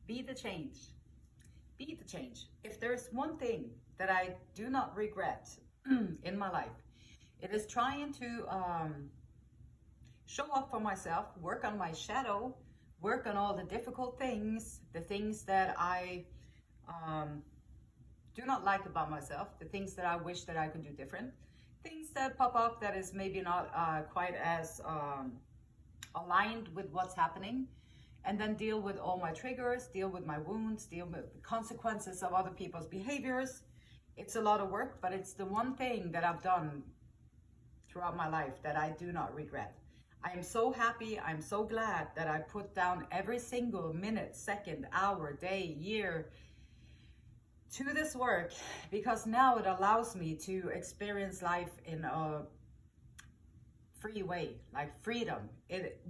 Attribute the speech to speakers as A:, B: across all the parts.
A: Be the change. Be the change. If there's one thing that I do not regret in my life, it is trying to show up for myself, work on my shadow, work on all the difficult things, the things that I do not like about myself, the things that I wish that I could do different, things that pop up that is maybe not quite as aligned with what's happening, and then deal with all my triggers, deal with my wounds, deal with the consequences of other people's behaviors. It's a lot of work, but it's the one thing that I've done throughout my life that I do not regret. I am so happy, I'm so glad that I put down every single minute, second, hour, day, year to this work, because now it allows me to experience life in a free way, like freedom.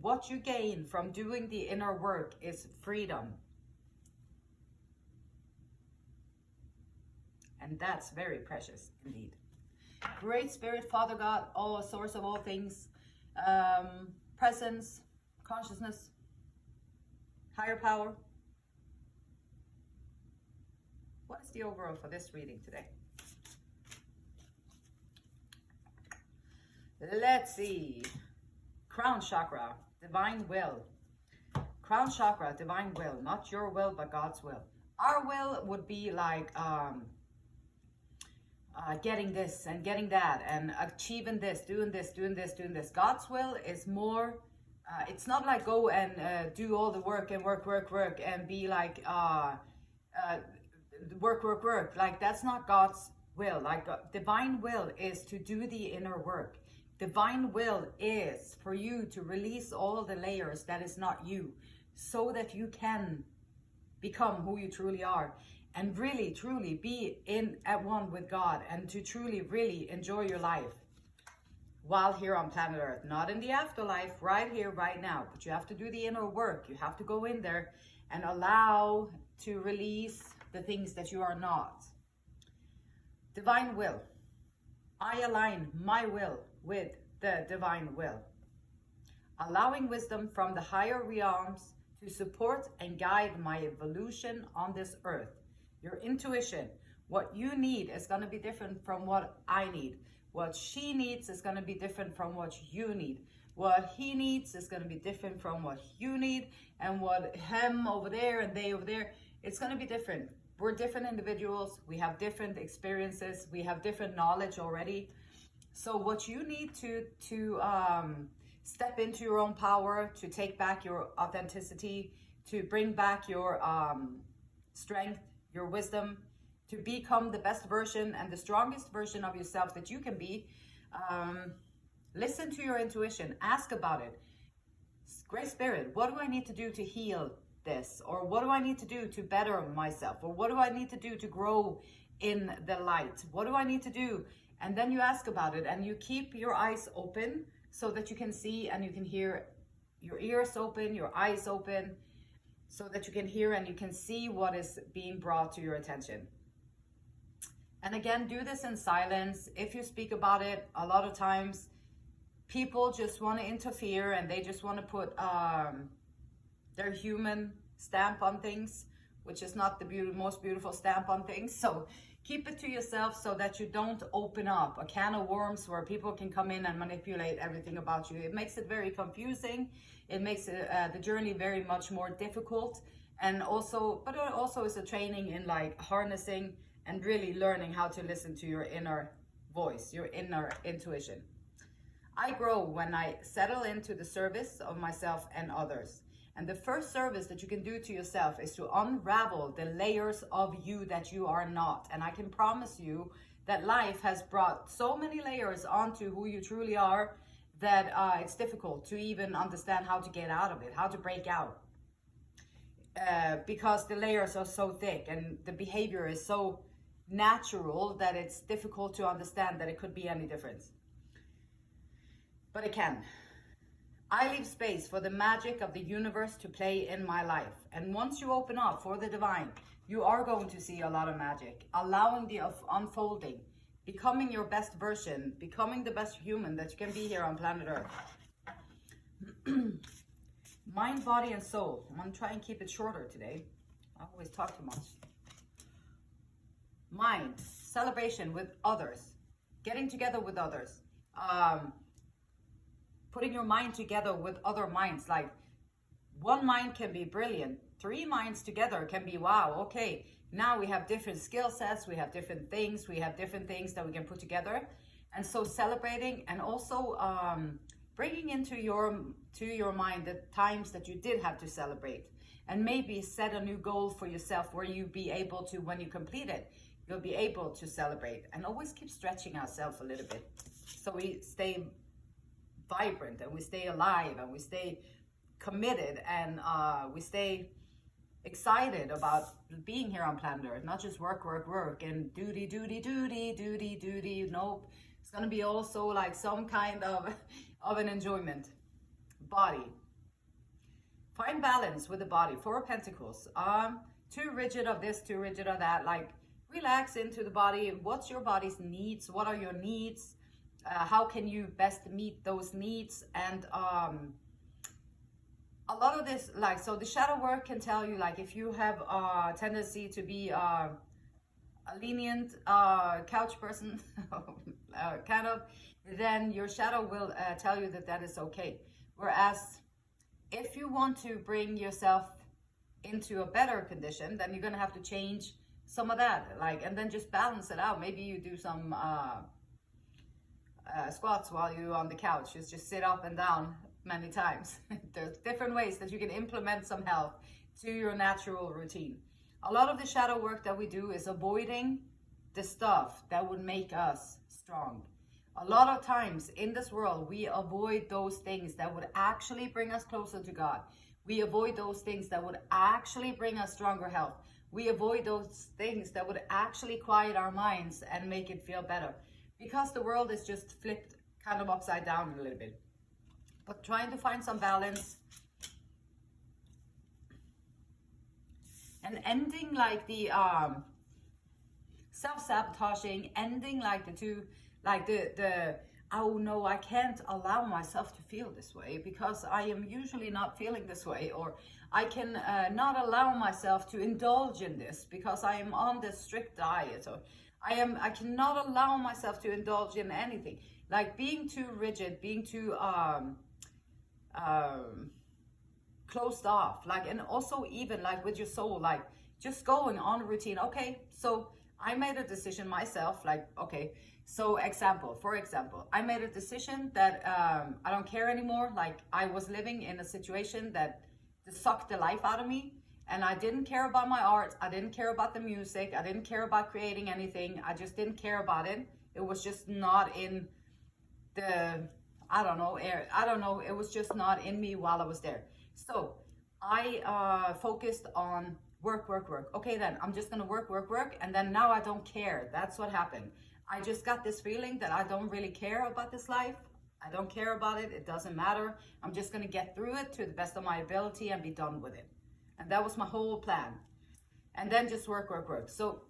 A: What you gain from doing the inner work is freedom. And that's very precious indeed. Great Spirit, Father God, all source of all things, presence, consciousness, higher power. What is the overall for this reading today? Let's see. Crown chakra, divine will. Crown chakra, divine will. Not your will, but God's will. Our will would be like getting this and getting that and achieving this, doing this, doing this, doing this. God's will is more, it's not like go and do all the work and work and be like, work. Like that's not God's will. Like divine will is to do the inner work. Divine will is for you to release all the layers that is not you, so that you can become who you truly are and really truly be at one with God, and to truly really enjoy your life while here on planet Earth, not in the afterlife, right here, right now. But you have to do the inner work. You have to go in there and allow to release the things that you are not. Divine will. I align my will with the divine will, allowing wisdom from the higher realms to support and guide my evolution on this earth. Your intuition, what you need is going to be different from what I need. What she needs is going to be different from what you need. What he needs is going to be different from what you need. And what him over there and they over there, it's going to be different. We're different individuals. We have different experiences. We have different knowledge already. So what you need to step into your own power, to take back your authenticity, to bring back your strength, your wisdom, to become the best version and the strongest version of yourself that you can be. Listen to your intuition. Ask about it. Great Spirit, what do I need to do to heal this? Or what do I need to do to better myself? Or what do I need to do to grow in the light? What do I need to do? And then you ask about it, and you keep your eyes open so that you can see and you can hear, your ears open, your eyes open, so that you can hear and you can see what is being brought to your attention. And again, do this in silence. If you speak about it, a lot of times people just want to interfere and they just want to put their human stamp on things, which is not the most beautiful stamp on things. So keep it to yourself so that you don't open up a can of worms where people can come in and manipulate everything about you. It makes it very confusing. It makes the journey very much more difficult. And also, but it also is a training in like harnessing and really learning how to listen to your inner voice, your inner intuition. I grow when I settle into the service of myself and others. And the first service that you can do to yourself is to unravel the layers of you that you are not. And I can promise you that life has brought so many layers onto who you truly are that it's difficult to even understand how to get out of it, how to break out. Because the layers are so thick and the behavior is so natural that it's difficult to understand that it could be any difference. But it can. I leave space for the magic of the universe to play in my life. And once you open up for the divine, you are going to see a lot of magic, allowing the unfolding, becoming your best version, becoming the best human that you can be here on planet Earth. Mind, body, and soul. I'm going to try and keep it shorter today. I always talk too much. Mind, celebration with others, getting together with others, putting your mind together with other minds. Like, one mind can be brilliant. 3 minds together can be, wow, okay, now we have different skill sets, we have different things that we can put together. And so celebrating, and also bringing into your mind the times that you did have to celebrate, and maybe set a new goal for yourself where you be able to, when you complete it, you'll be able to celebrate. And always keep stretching ourselves a little bit so we stay vibrant, and we stay alive, and we stay committed, and we stay excited about being here on planet Earth. Not just work, work, work, and duty, duty, duty, duty, duty. Nope. It's gonna be also like some kind of an enjoyment. Body. Find balance with the body. 4 of Pentacles. Too rigid of this, too rigid of that. Like, relax into the body. What's your body's needs? What are your needs? How can you best meet those needs? And a lot of this, like, so the shadow work can tell you, like, if you have a tendency to be a lenient couch person, kind of, then your shadow will tell you that that is okay. Whereas if you want to bring yourself into a better condition, then you're going to have to change some of that, like, and then just balance it out. Maybe you do some squats while you're on the couch. Just sit up and down many times. There's different ways that you can implement some health to your natural routine. A lot of the shadow work that we do is avoiding the stuff that would make us strong. A lot of times in this world, we avoid those things that would actually bring us closer to God. We avoid those things that would actually bring us stronger health. We avoid those things that would actually quiet our minds and make it feel better, because the world is just flipped kind of upside down a little bit. But trying to find some balance, and ending like the self-sabotaging, ending like the oh no, I can't allow myself to feel this way because I am usually not feeling this way, or I can not allow myself to indulge in this because I am on this strict diet, or I cannot allow myself to indulge in anything. Like, being too rigid, being too closed off, like, and also even like with your soul, like just going on a routine. Okay, so I made a decision myself, like, okay, so for example, I made a decision that I don't care anymore. Like, I was living in a situation that sucked the life out of me, and I didn't care about my art, I didn't care about the music, I didn't care about creating anything. I just didn't care about it. It was just not in the, I don't know, it was just not in me while I was there. So I focused on work. Okay, then I'm just gonna work, and then now I don't care. That's what happened. I just got this feeling that I don't really care about this life. I don't care about it. It doesn't matter. I'm just gonna get through it to the best of my ability and be done with it. And that was my whole plan. And then just work. So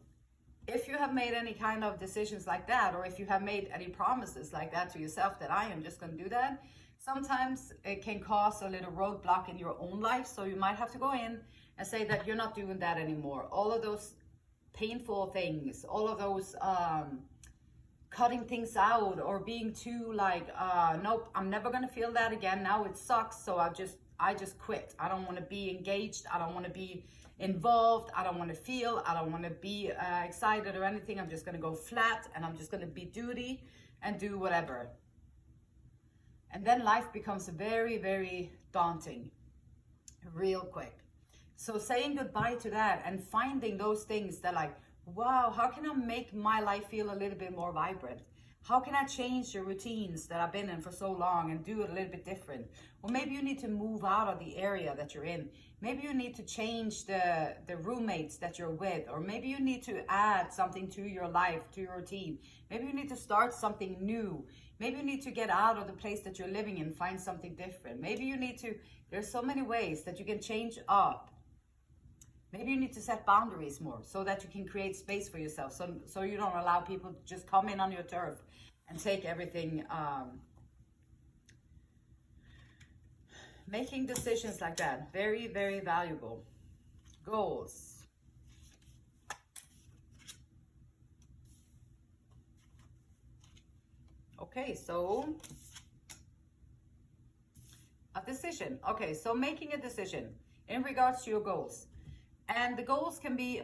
A: if you have made any kind of decisions like that, or if you have made any promises like that to yourself, that I am just going to do that, sometimes it can cause a little roadblock in your own life. So you might have to go in and say that you're not doing that anymore. All of those painful things, all of those cutting things out, or being too like, nope, I'm never going to feel that again. Now it sucks. So I just quit. I don't want to be engaged. I don't want to be involved. I don't want to feel. I don't want to be excited or anything. I'm just going to go flat, and I'm just going to be duty and do whatever. And then life becomes very, very daunting real quick. So saying goodbye to that and finding those things that, like, wow, how can I make my life feel a little bit more vibrant? How can I change the routines that I've been in for so long and do it a little bit different? Or maybe you need to move out of the area that you're in. Maybe you need to change the roommates that you're with. Or maybe you need to add something to your life, to your routine. Maybe you need to start something new. Maybe you need to get out of the place that you're living in, find something different. Maybe you need to, there's so many ways that you can change up. Maybe you need to set boundaries more so that you can create space for yourself. So you don't allow people to just come in on your turf and take everything. Making decisions like that, very, very valuable. Goals. Okay, so a decision. Okay, so making a decision in regards to your goals. And the goals can be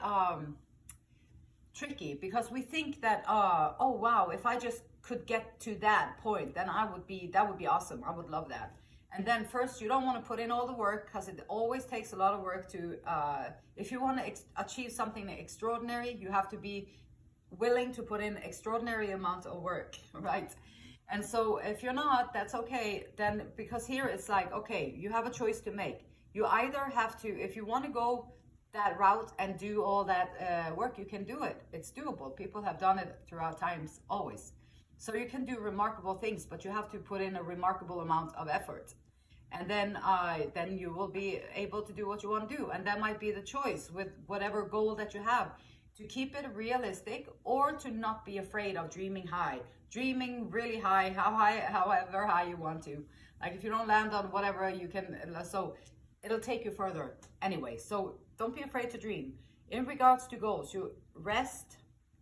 A: tricky because we think that, oh wow, if I just could get to that point, then that would be awesome. I would love that. And then first, you don't want to put in all the work because it always takes a lot of work to, if you want to achieve something extraordinary, you have to be willing to put in extraordinary amounts of work, right? And so if you're not, that's okay. Then, because here it's like, okay, you have a choice to make. You either have to, if you want to go that route and do all that work, you can do it. It's doable. People have done it throughout times, always. So you can do remarkable things, but you have to put in a remarkable amount of effort. And then you will be able to do what you want to do. And that might be the choice with whatever goal that you have, to keep it realistic or to not be afraid of dreaming high, dreaming really high, however high you want to. Like if you don't land on whatever, you can, so it'll take you further anyway. So don't be afraid to dream. In regards to goals, you rest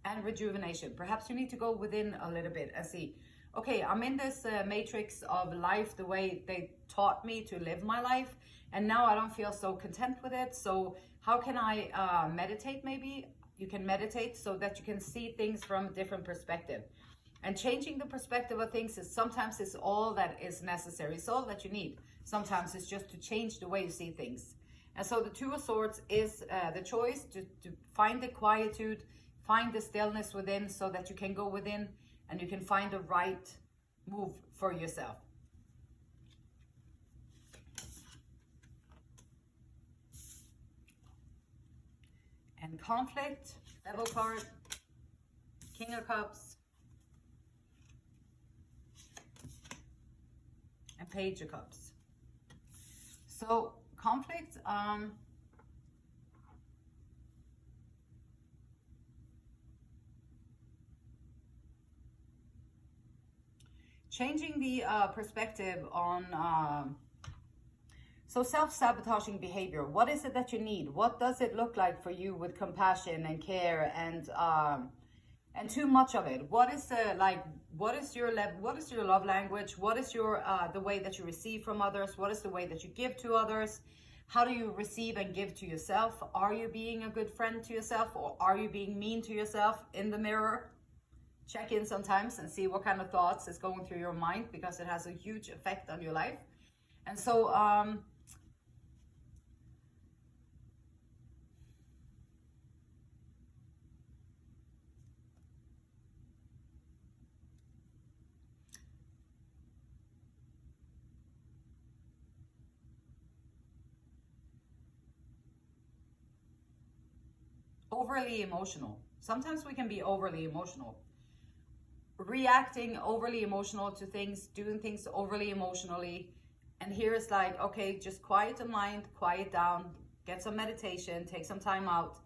A: and rejuvenation. Perhaps you need to go within a little bit and see, okay, I'm in this matrix of life, the way they taught me to live my life, and now I don't feel so content with it. So how can I meditate? Maybe you can meditate so that you can see things from a different perspective. And changing the perspective of things is sometimes it's all that is necessary. It's all that you need. Sometimes it's just to change the way you see things. And so the Two of Swords is the choice to find the quietude, find the stillness within, so that you can go within and you can find the right move for yourself. And conflict, Devil card, King of Cups, and Page of Cups. So conflict, changing the perspective on so self-sabotaging behavior. What is it that you need? What does it look like for you with compassion and care and too much of it? What is what is your love language? What is your the way that you receive from others? What is the way that you give to others? How do you receive and give to yourself? Are you being a good friend to yourself, or are you being mean to yourself? In the mirror, check in sometimes and see what kind of thoughts is going through your mind, because it has a huge effect on your life. And so overly emotional. Sometimes we can be overly emotional, reacting overly emotional to things, doing things overly emotionally. And here it's like, okay, just quiet the mind, quiet down, get some meditation, take some time out,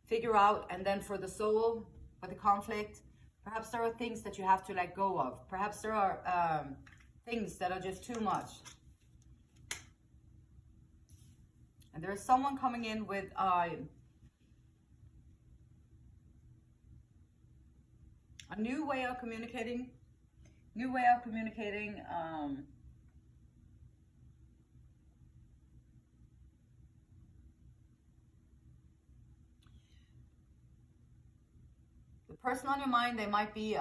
A: figure out. And then for the soul, for the conflict, perhaps there are things that you have to let go of. Perhaps there are things that are just too much. And there's someone coming in with a new way of communicating, the person on your mind, they might be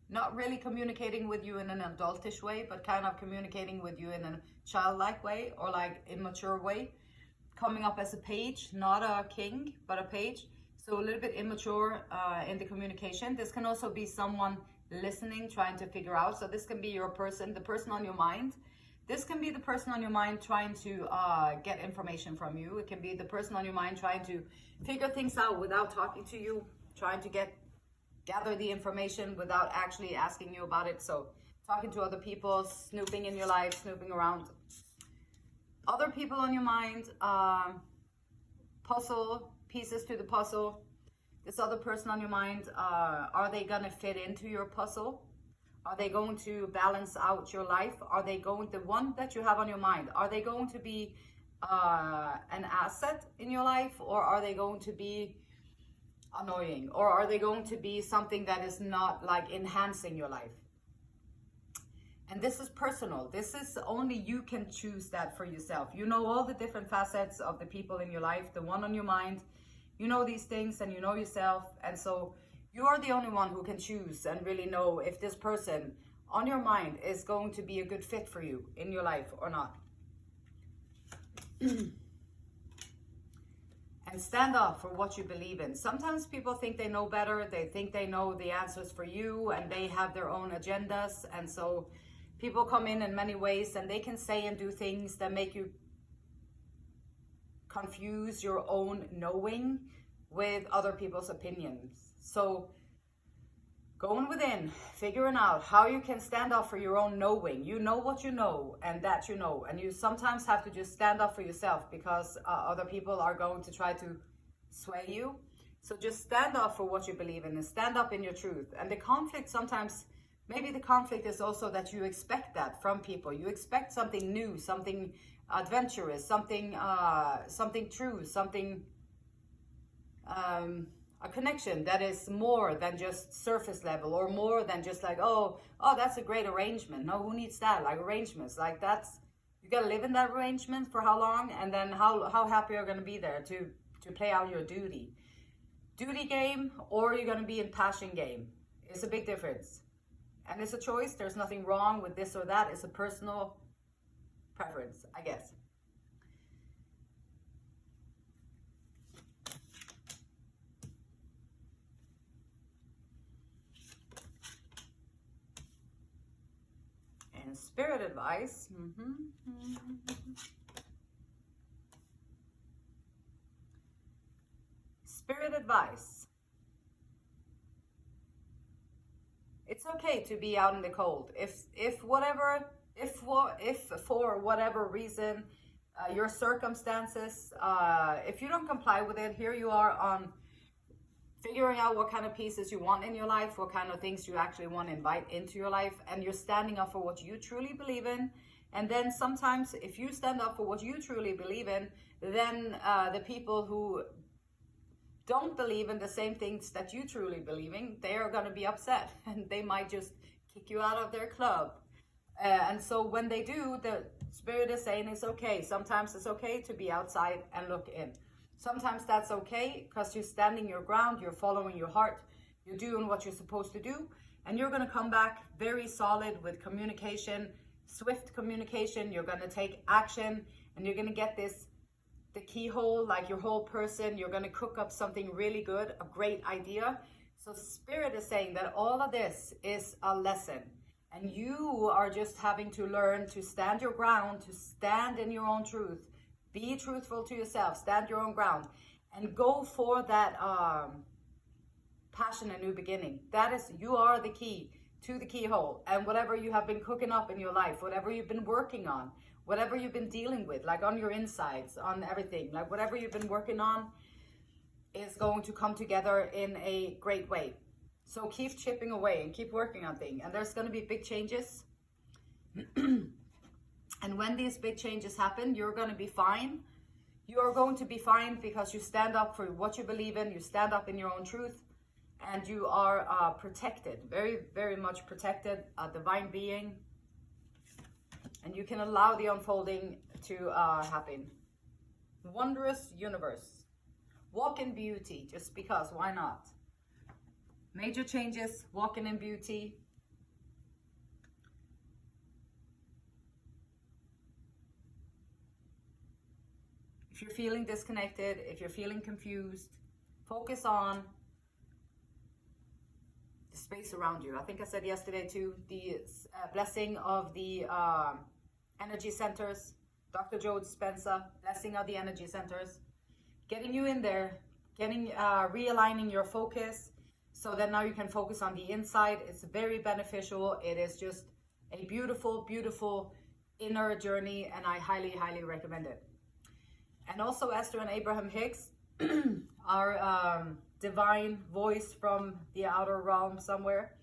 A: not really communicating with you in an adultish way, but kind of communicating with you in a childlike way, or like immature way, coming up as a page, not a king, but a page. So a little bit immature in the communication. This can also be someone listening, trying to figure out. So this can be your person, the person on your mind. This can be the person on your mind trying to get information from you. It can be the person on your mind trying to figure things out without talking to you, trying to gather the information without actually asking you about it. So talking to other people, snooping in your life, snooping around. Other people on your mind, puzzle, pieces to the puzzle. This other person on your mind, are they gonna fit into your puzzle? Are they going to balance out your life? Are they going, the one that you have on your mind, are they going to be an asset in your life, or are they going to be annoying, or are they going to be something that is not like enhancing your life? And this is personal. This is only you can choose that for yourself. You know all the different facets of the people in your life, the one on your mind. You know these things and you know yourself. And so you are the only one who can choose and really know if this person on your mind is going to be a good fit for you in your life or not. And stand up for what you believe in. Sometimes people think they know better. They think they know the answers for you and they have their own agendas. And so people come in many ways and they can say and do things that make you confuse your own knowing with other people's opinions. So going within, figuring out how you can stand up for your own knowing. You know what you know and that you know. And you sometimes have to just stand up for yourself because other people are going to try to sway you. So just stand up for what you believe in and stand up in your truth. And the conflict sometimes, maybe the conflict is also that you expect that from people. You expect something new, something adventurous, something true, something... a connection that is more than just surface level or more than just like, oh, that's a great arrangement. No, who needs that? Like arrangements, like that's, you gotta live in that arrangement for how long? And then how happy you're gonna be there to play out your duty game, or you're gonna be in passion game. It's a big difference. And it's a choice. There's nothing wrong with this or that. It's a personal preference, I guess. And spirit advice. Spirit advice. It's okay to be out in the cold. If for whatever reason, your circumstances, if you don't comply with it, here you are on figuring out what kind of pieces you want in your life, what kind of things you actually want to invite into your life, and you're standing up for what you truly believe in. And then sometimes if you stand up for what you truly believe in, then the people who don't believe in the same things that you truly believe in, they are going to be upset and they might just kick you out of their club. And so when they do, the spirit is saying it's okay. Sometimes it's okay to be outside and look in. Sometimes that's okay because you're standing your ground, you're following your heart, you're doing what you're supposed to do, and you're going to come back very solid with communication, swift communication. You're going to take action and you're going to get the keyhole, like your whole person. You're going to cook up something really good, a great idea. So Spirit is saying that all of this is a lesson. And you are just having to learn to stand your ground, to stand in your own truth. Be truthful to yourself, stand your own ground, and go for that passion and new beginning. That is, you are the key to the keyhole. And whatever you have been cooking up in your life, whatever you've been working on, whatever you've been dealing with, like on your insides, on everything, like whatever you've been working on is going to come together in a great way. So keep chipping away and keep working on things. And there's going to be big changes. And when these big changes happen, you're going to be fine. You are going to be fine because you stand up for what you believe in. You stand up in your own truth. And you are protected, very, very much protected, a divine being. And you can allow the unfolding to happen. Wondrous universe. Walk in beauty, just because, why not? Major changes, walking in beauty. If you're feeling disconnected, if you're feeling confused, focus on the space around you. I think I said yesterday too, the blessing of the energy centers. Dr. Joe Dispenza, blessing of the energy centers. Getting you in there, realigning your focus so that now you can focus on the inside. It's very beneficial. It is just a beautiful, beautiful inner journey, and I highly, highly recommend it. And also Esther and Abraham Hicks, our divine voice from the outer realm somewhere,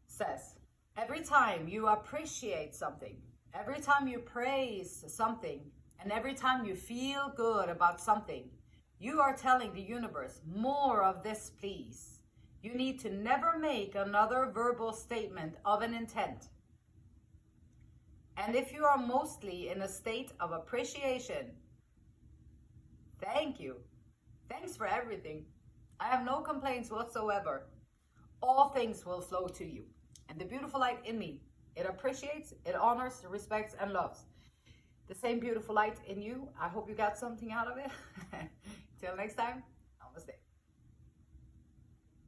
A: says, every time you appreciate something, every time you praise something, and every time you feel good about something, you are telling the universe, more of this, please. You need to never make another verbal statement of an intent. And if you are mostly in a state of appreciation, thank you. Thanks for everything. I have no complaints whatsoever. All things will flow to you. And the beautiful light in me, it appreciates, it honors, respects, and loves. The same beautiful light in you. I hope you got something out of it. Till next time.